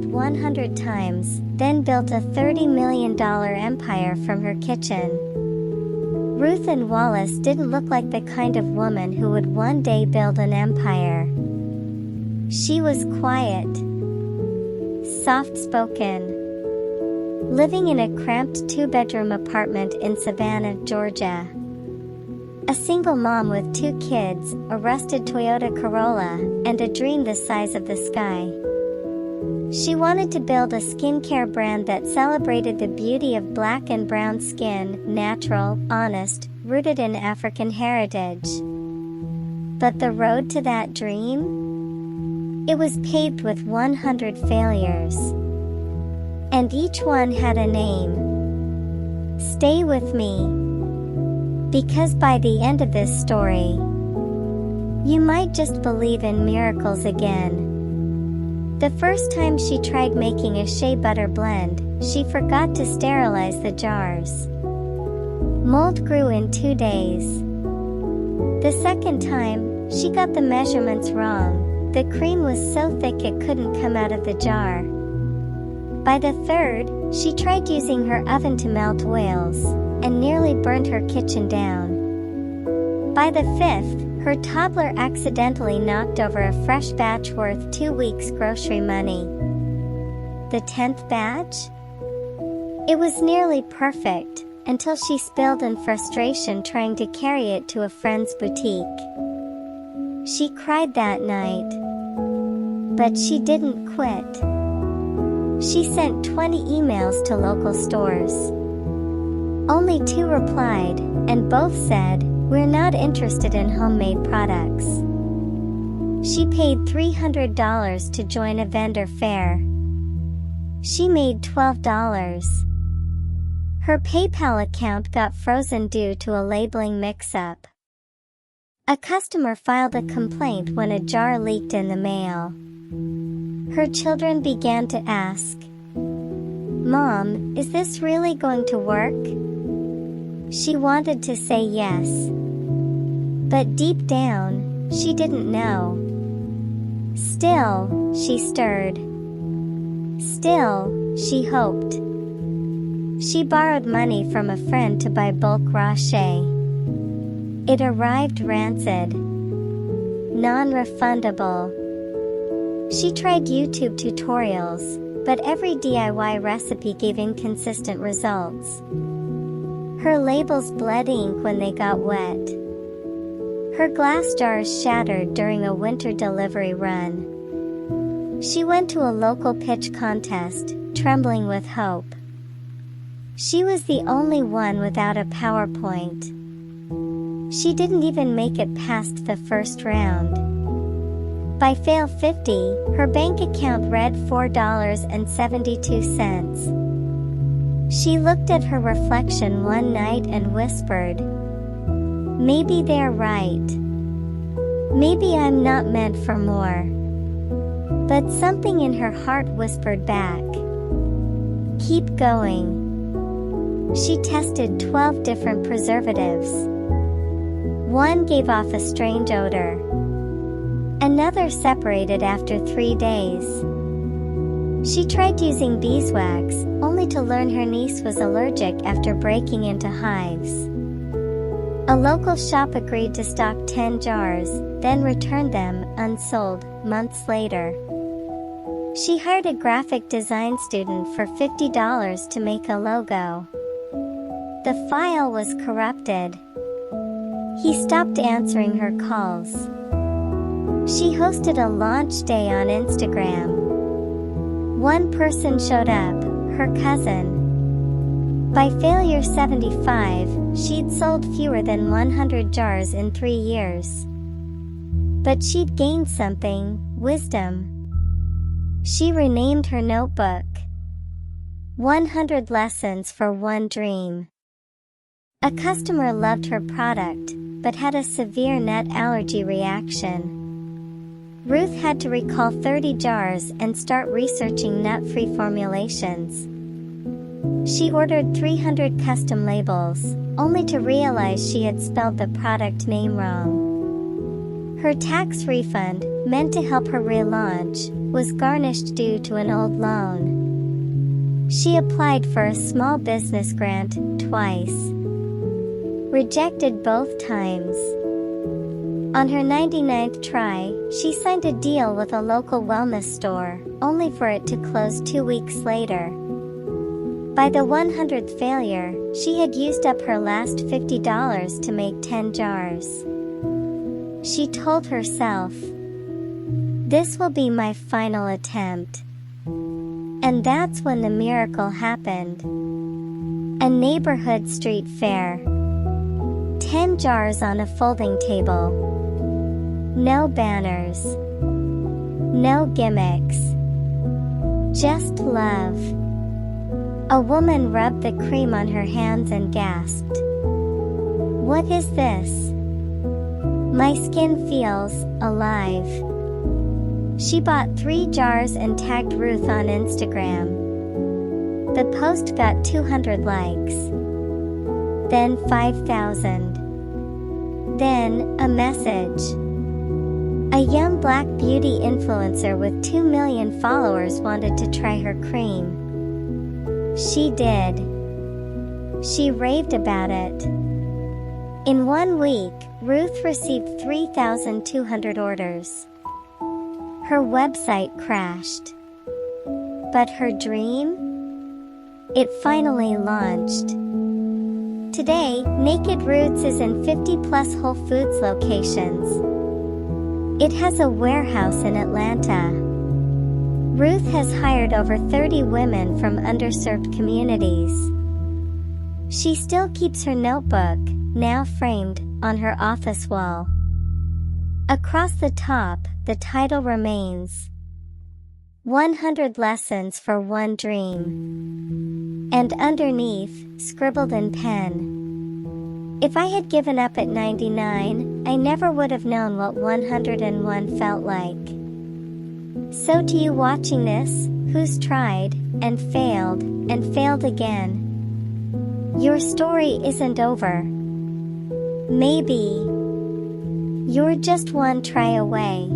failed 100 times, then built a $30 million empire from her kitchen. Ruth Ann Wallace didn't look like the kind of woman who would one day build an empire. She was quiet, soft-spoken, living in a cramped two-bedroom apartment in Savannah, Georgia. A single mom with 2 kids, a rusted Toyota Corolla, and a dream the size of the sky. She wanted to build a skincare brand that celebrated the beauty of black and brown skin, natural, honest, rooted in African heritage. But the road to that dream? It was paved with 100 failures. And each one had a name. Stay with me. Because by the end of this story, you might just believe in miracles again. The first time she tried making a shea butter blend, she forgot to sterilize the jars. Mold grew in 2 days. The second time, she got the measurements wrong. The cream was so thick it couldn't come out of the jar. By the third, she tried using her oven to melt oils, and nearly burned her kitchen down. By the fifth, her toddler accidentally knocked over a fresh batch worth 2 weeks' grocery money. The 10th batch? It was nearly perfect, until she spilled in frustration trying to carry it to a friend's boutique. She cried that night. But she didn't quit. She sent 20 emails to local stores. Only 2 replied, and both said, "We're not interested in homemade products." She paid $300 to join a vendor fair. She made $12. Her PayPal account got frozen due to a labeling mix-up. A customer filed a complaint when a jar leaked in the mail. Her children began to ask, "Mom, is this really going to work?" She wanted to say yes. But deep down, she didn't know. Still, she stirred. Still, she hoped. She borrowed money from a friend to buy bulk raw shea. It arrived rancid, non-refundable. She tried YouTube tutorials, but every DIY recipe gave inconsistent results. Her labels bled ink when they got wet. Her glass jars shattered during a winter delivery run. She went to a local pitch contest, trembling with hope. She was the only one without a PowerPoint. She didn't even make it past the first round. By fail 50, her bank account read $4.72. She looked at her reflection one night and whispered, "Maybe they're right. Maybe I'm not meant for more." But something in her heart whispered back, "Keep going." She tested 12 different preservatives. One gave off a strange odor. Another separated after 3 days. She tried using beeswax, only to learn her niece was allergic after breaking into hives. A local shop agreed to stock 10 jars, then returned them, unsold, months later. She hired a graphic design student for $50 to make a logo. The file was corrupted. He stopped answering her calls. She hosted a launch day on Instagram. One person showed up, her cousin. By failure 75, she'd sold fewer than 100 jars in 3 years. But she'd gained something, wisdom. She renamed her notebook 100 Lessons for One Dream. A customer loved her product, but had a severe nut allergy reaction. Ruth had to recall 30 jars and start researching nut-free formulations. She ordered 300 custom labels, only to realize she had spelled the product name wrong. Her tax refund, meant to help her relaunch, was garnished due to an old loan. She applied for a small business grant twice. Rejected both times. On her 99th try, she signed a deal with a local wellness store, only for it to close 2 weeks later. By the 100th failure, she had used up her last $50 to make 10 jars. She told herself, "This will be my final attempt." And that's when the miracle happened. A neighborhood street fair. 10 jars on a folding table. No banners. No gimmicks. Just love. A woman rubbed the cream on her hands and gasped, "What is this? My skin feels alive." She bought 3 jars and tagged Ruth on Instagram. The post got 200 likes. Then 5,000. Then a message. A young black beauty influencer with 2 million followers wanted to try her cream. She did. She raved about it. In 1 week, Ruth received 3,200 orders. Her website crashed. But her dream? It finally launched. Today, Naked Roots is in 50+ Whole Foods locations. It has a warehouse in Atlanta. Ruth has hired over 30 women from underserved communities. She still keeps her notebook, now framed, on her office wall. Across the top, the title remains, 100 Lessons for One Dream. And underneath, scribbled in pen, "If I had given up at 99, I never would have known what 101 felt like." So to you watching this, who's tried, and failed again, your story isn't over. Maybe you're just one try away.